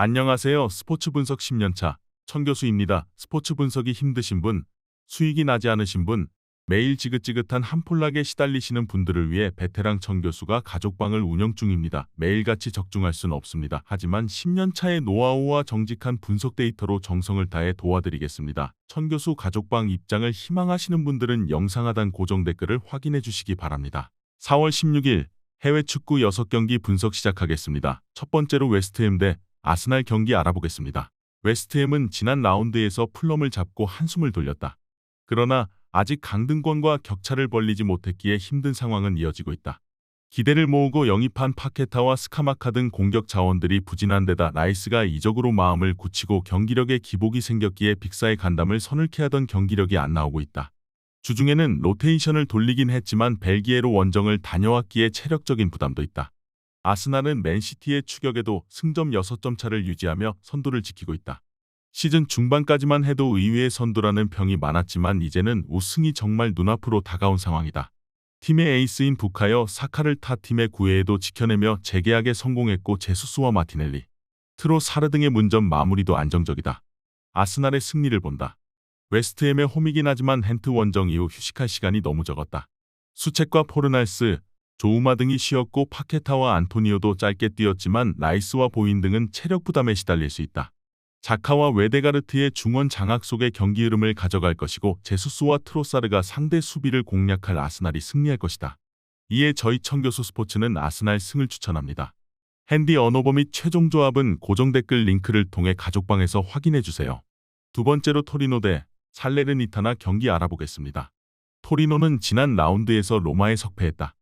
안녕하세요. 스포츠 분석 10년차 천교수입니다. 스포츠 분석이 힘드신 분, 수익이 나지 않으신 분, 매일 지긋지긋한 한폴락에 시달리시는 분들을 위해 베테랑 천교수가 가족방을 운영 중입니다. 매일같이 적중할 수는 없습니다. 하지만 10년차의 노하우와 정직한 분석 데이터로 정성을 다해 도와드리겠습니다. 천교수 가족방 입장을 희망하시는 분들은 영상 하단 고정 댓글을 확인해 주시기 바랍니다. 4월 16일 해외 축구 6경기 분석 시작하겠습니다. 첫 번째로 웨스트햄 대 아스날 경기 알아보겠습니다. 웨스트햄은 지난 라운드에서 풀럼을 잡고 한숨을 돌렸다. 그러나 아직 강등권과 격차를 벌리지 못했기에 힘든 상황은 이어지고 있다. 기대를 모으고 영입한 파케타와 스카마카 등 공격 자원들이 부진한 데다 라이스가 이적으로 마음을 굳히고 경기력에 기복이 생겼기에 빅사의 간담을 서늘케 하던 경기력이 안 나오고 있다. 주중에는 로테이션을 돌리긴 했지만 벨기에로 원정을 다녀왔기에 체력적인 부담도 있다. 아스날은 맨시티의 추격에도 승점 6점 차를 유지하며 선두를 지키고 있다. 시즌 중반까지만 해도 의외의 선두라는 평이 많았지만 이제는 우승이 정말 눈앞으로 다가온 상황이다. 팀의 에이스인 부카요 사카를 타 팀의 구회에도 지켜내며 재계약에 성공했고 제수스와 마티넬리, 트로사르 등의 문전 마무리도 안정적이다. 아스날의 승리를 본다. 웨스트햄의 홈이긴 하지만 헨트 원정 이후 휴식할 시간이 너무 적었다. 수책과 포르날스, 조우마 등이 쉬었고 파케타와 안토니오도 짧게 뛰었지만 라이스와 보인 등은 체력 부담에 시달릴 수 있다. 자카와 웨데가르트의 중원 장악 속에 경기 흐름을 가져갈 것이고 제수스와 트로사르가 상대 수비를 공략할 아스날이 승리할 것이다. 이에 저희 천교수 스포츠는 아스날 승을 추천합니다. 핸디 언어버 및 최종 조합은 고정 댓글 링크를 통해 가족방에서 확인해주세요. 두 번째로 토리노 대 살레르니타나 경기 알아보겠습니다. 토리노는 지난 라운드에서 로마에 석패했다.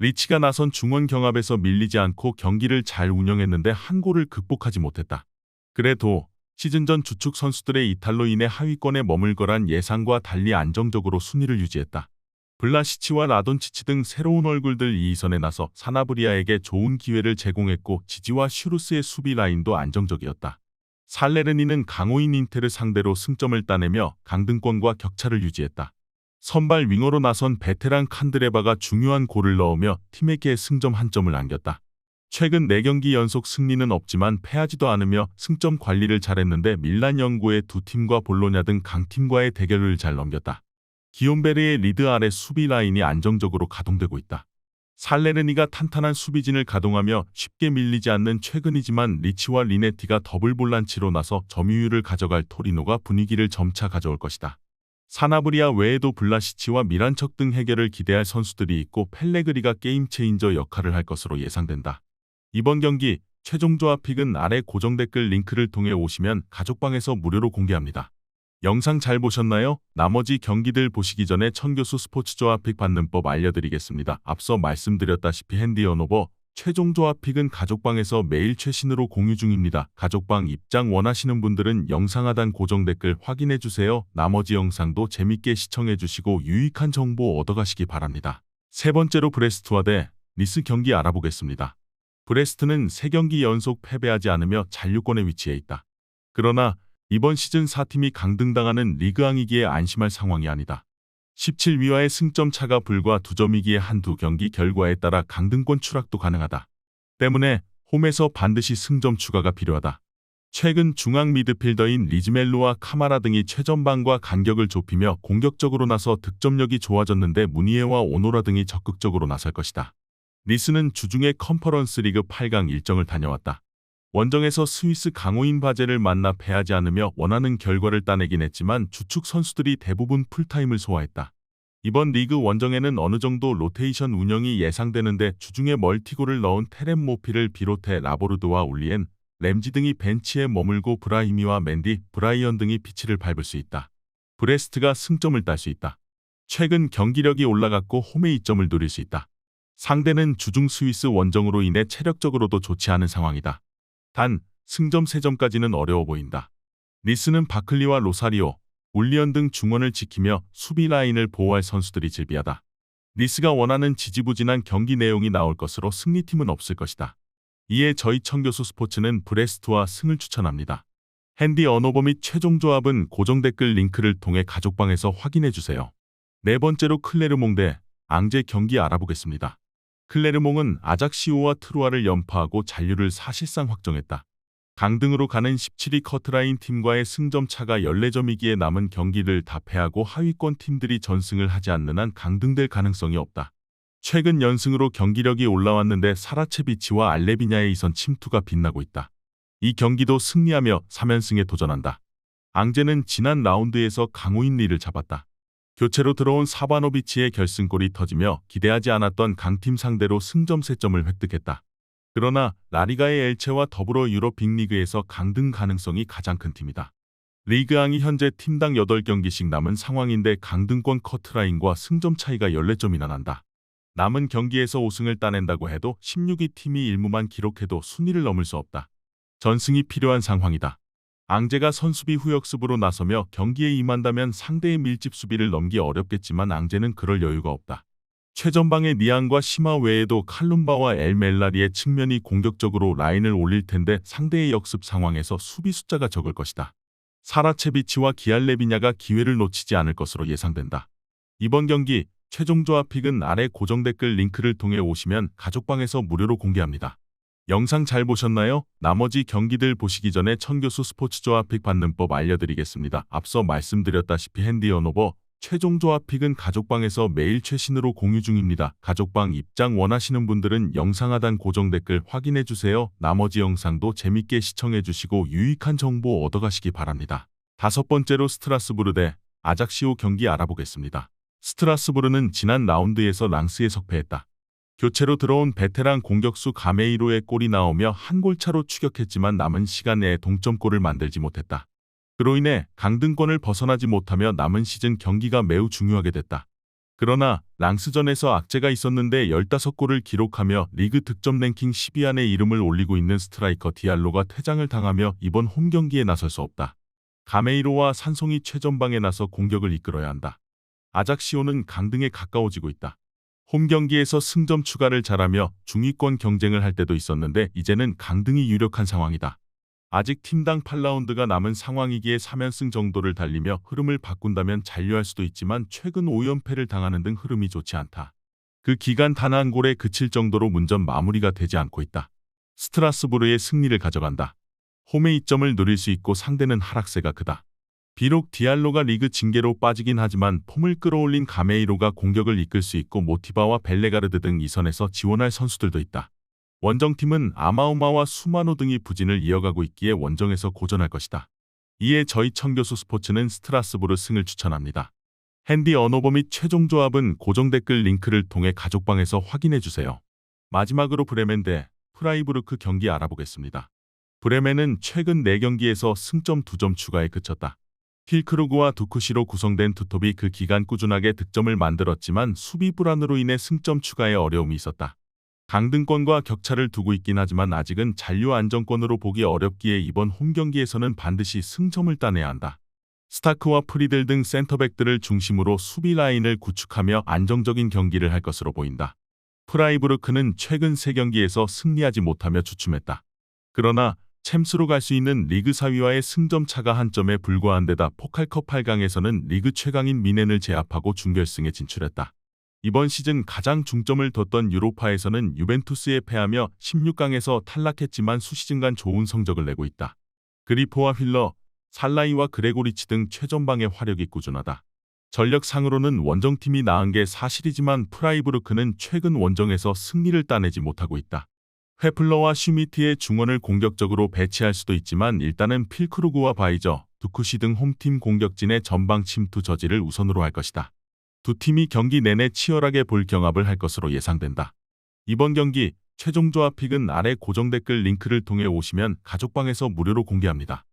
리치가 나선 중원 경합에서 밀리지 않고 경기를 잘 운영했는데 한 골을 극복하지 못했다. 그래도 시즌 전 주축 선수들의 이탈로 인해 하위권에 머물 거란 예상과 달리 안정적으로 순위를 유지했다. 블라시치와 라돈치치 등 새로운 얼굴들 2위선에 나서 사나브리아에게 좋은 기회를 제공했고 지지와 슈루스의 수비 라인도 안정적이었다. 살레르니는 강호인 인테를 상대로 승점을 따내며 강등권과 격차를 유지했다. 선발 윙어로 나선 베테랑 칸드레바가 중요한 골을 넣으며 팀에게 승점 1점을 안겼다. 최근 4경기 연속 승리는 없지만 패하지도 않으며 승점 관리를 잘했는데 밀란 영구의 두 팀과 볼로냐 등 강팀과의 대결을 잘 넘겼다. 기욤베르의 리드 아래 수비 라인이 안정적으로 가동되고 있다. 살레르니가 탄탄한 수비진을 가동하며 쉽게 밀리지 않는 최근이지만 리치와 리네티가 더블 볼란치로 나서 점유율을 가져갈 토리노가 분위기를 점차 가져올 것이다. 사나브리아 외에도 블라시치와 미란척 등 해결을 기대할 선수들이 있고 펠레그리가 게임 체인저 역할을 할 것으로 예상된다. 이번 경기 최종 조합 픽은 아래 고정 댓글 링크를 통해 오시면 가족방에서 무료로 공개합니다. 영상 잘 보셨나요? 나머지 경기들 보시기 전에 천교수 스포츠 조합 픽 받는 법 알려드리겠습니다. 앞서 말씀드렸다시피 핸디 언어버 최종 조합 픽은 가족방에서 매일 최신으로 공유 중입니다. 가족방 입장 원하시는 분들은 영상 하단 고정 댓글 확인해주세요. 나머지 영상도 재밌게 시청해주시고 유익한 정보 얻어가시기 바랍니다. 세 번째로 브레스트와 대 니스 경기 알아보겠습니다. 브레스트는 3경기 연속 패배하지 않으며 잔류권에 위치해 있다. 그러나 이번 시즌 4팀이 강등당하는 리그왕이기에 안심할 상황이 아니다. 17위와의 승점 차가 불과 2점이기에 한두 경기 결과에 따라 강등권 추락도 가능하다. 때문에 홈에서 반드시 승점 추가가 필요하다. 최근 중앙 미드필더인 리즈멜로와 카마라 등이 최전방과 간격을 좁히며 공격적으로 나서 득점력이 좋아졌는데 무니에와 오노라 등이 적극적으로 나설 것이다. 니스는 주중에 컨퍼런스 리그 8강 일정을 다녀왔다. 원정에서 스위스 강호인 바젤을 만나 패하지 않으며 원하는 결과를 따내긴 했지만 주축 선수들이 대부분 풀타임을 소화했다. 이번 리그 원정에는 어느 정도 로테이션 운영이 예상되는데 주중에 멀티골을 넣은 테렘 모피를 비롯해 라보르드와 울리엔, 램지 등이 벤치에 머물고 브라히미와 맨디, 브라이언 등이 피치를 밟을 수 있다. 브레스트가 승점을 딸 수 있다. 최근 경기력이 올라갔고 홈에 이점을 노릴 수 있다. 상대는 주중 스위스 원정으로 인해 체력적으로도 좋지 않은 상황이다. 단, 승점 3점까지는 어려워 보인다. 니스는 바클리와 로사리오, 울리언 등 중원을 지키며 수비 라인을 보호할 선수들이 질비하다. 니스가 원하는 지지부진한 경기 내용이 나올 것으로 승리팀은 없을 것이다. 이에 저희 천교수 스포츠는 브레스트와 승을 추천합니다. 핸디 언어버 및 최종 조합은 고정 댓글 링크를 통해 가족방에서 확인해주세요. 네 번째로 클레르몽 대 앙제 경기 알아보겠습니다. 클레르몽은 아작시오와 트루아를 연파하고 잔류를 사실상 확정했다. 강등으로 가는 17위 커트라인 팀과의 승점 차가 14점이기에 남은 경기를 다 패하고 하위권 팀들이 전승을 하지 않는 한 강등될 가능성이 없다. 최근 연승으로 경기력이 올라왔는데 사라체비치와 알레비냐의 이선 침투가 빛나고 있다. 이 경기도 승리하며 3연승에 도전한다. 앙제는 지난 라운드에서 강호인 리를 잡았다. 교체로 들어온 사바노비치의 결승골이 터지며 기대하지 않았던 강팀 상대로 승점 3점을 획득했다. 그러나 라리가의 엘체와 더불어 유럽 빅리그에서 강등 가능성이 가장 큰 팀이다. 리그앙이 현재 팀당 8경기씩 남은 상황인데 강등권 커트라인과 승점 차이가 14점이나 난다. 남은 경기에서 5승을 따낸다고 해도 16위 팀이 1무만 기록해도 순위를 넘을 수 없다. 전승이 필요한 상황이다. 앙제가 선수비 후역습으로 나서며 경기에 임한다면 상대의 밀집 수비를 넘기 어렵겠지만 앙제는 그럴 여유가 없다. 최전방의 니앙과 시마 외에도 칼룸바와 엘멜라리의 측면이 공격적으로 라인을 올릴 텐데 상대의 역습 상황에서 수비 숫자가 적을 것이다. 사라체비치와 기알레비냐가 기회를 놓치지 않을 것으로 예상된다. 이번 경기 최종 조합픽은 아래 고정 댓글 링크를 통해 오시면 가족방에서 무료로 공개합니다. 영상 잘 보셨나요? 나머지 경기들 보시기 전에 천교수 스포츠 조합픽 받는 법 알려드리겠습니다. 앞서 말씀드렸다시피 핸디 언오버 최종 조합픽은 가족방에서 매일 최신으로 공유 중입니다. 가족방 입장 원하시는 분들은 영상 하단 고정 댓글 확인해주세요. 나머지 영상도 재밌게 시청해주시고 유익한 정보 얻어가시기 바랍니다. 5번째로 스트라스부르 대 아작시오 경기 알아보겠습니다. 스트라스부르는 지난 라운드에서 랑스에 석패했다. 교체로 들어온 베테랑 공격수 가메이로의 골이 나오며 한 골차로 추격했지만 남은 시간 내에 동점골을 만들지 못했다. 그로 인해 강등권을 벗어나지 못하며 남은 시즌 경기가 매우 중요하게 됐다. 그러나 랑스전에서 악재가 있었는데 15골을 기록하며 리그 득점 랭킹 10위 안에 이름을 올리고 있는 스트라이커 디알로가 퇴장을 당하며 이번 홈 경기에 나설 수 없다. 가메이로와 산송이 최전방에 나서 공격을 이끌어야 한다. 아작시오는 강등에 가까워지고 있다. 홈 경기에서 승점 추가를 잘하며 중위권 경쟁을 할 때도 있었는데 이제는 강등이 유력한 상황이다. 아직 팀당 8라운드가 남은 상황이기에 3연승 정도를 달리며 흐름을 바꾼다면 잔류할 수도 있지만 최근 5연패를 당하는 등 흐름이 좋지 않다. 그 기간 단 한 골에 그칠 정도로 문전 마무리가 되지 않고 있다. 스트라스부르의 승리를 가져간다. 홈의 이점을 누릴 수 있고 상대는 하락세가 크다. 비록 디알로가 리그 징계로 빠지긴 하지만 폼을 끌어올린 가메이로가 공격을 이끌 수 있고 모티바와 벨레가르드 등 이선에서 지원할 선수들도 있다. 원정팀은 아마우마와 수마노 등이 부진을 이어가고 있기에 원정에서 고전할 것이다. 이에 저희 천교수 스포츠는 스트라스부르 승을 추천합니다. 핸디 언오버 및 최종 조합은 고정 댓글 링크를 통해 가족방에서 확인해주세요. 마지막으로 브레멘 대 프라이부르크 경기 알아보겠습니다. 브레멘은 최근 4경기에서 승점 2점 추가에 그쳤다. 필크루그와 두쿠시로 구성된 투톱이 그 기간 꾸준하게 득점을 만들었지만 수비 불안으로 인해 승점 추가에 어려움이 있었다. 강등권과 격차를 두고 있긴 하지만 아직은 잔류 안정권으로 보기 어렵기에 이번 홈 경기에서는 반드시 승점을 따내야 한다. 스타크와 프리들 등 센터백들을 중심으로 수비 라인을 구축하며 안정적인 경기를 할 것으로 보인다. 프라이부르크는 최근 3경기에서 승리하지 못하며 주춤했다. 그러나 챔스로 갈 수 있는 리그 4위와의 승점 차가 한 점에 불과한 데다 포칼컵 8강에서는 리그 최강인 미넨을 제압하고 준결승에 진출했다. 이번 시즌 가장 중점을 뒀던 유로파에서는 유벤투스에 패하며 16강에서 탈락했지만 수시즌간 좋은 성적을 내고 있다. 그리포와 휠러, 살라이와 그레고리치 등 최전방의 화력이 꾸준하다. 전력상으로는 원정팀이 나은 게 사실이지만 프라이부르크는 최근 원정에서 승리를 따내지 못하고 있다. 회플러와 슈미트의 중원을 공격적으로 배치할 수도 있지만 일단은 필크루그와 바이저, 두쿠시 등 홈팀 공격진의 전방 침투 저지를 우선으로 할 것이다. 두 팀이 경기 내내 치열하게 볼 경합을 할 것으로 예상된다. 이번 경기 최종 조합픽은 아래 고정 댓글 링크를 통해 오시면 가족방에서 무료로 공개합니다.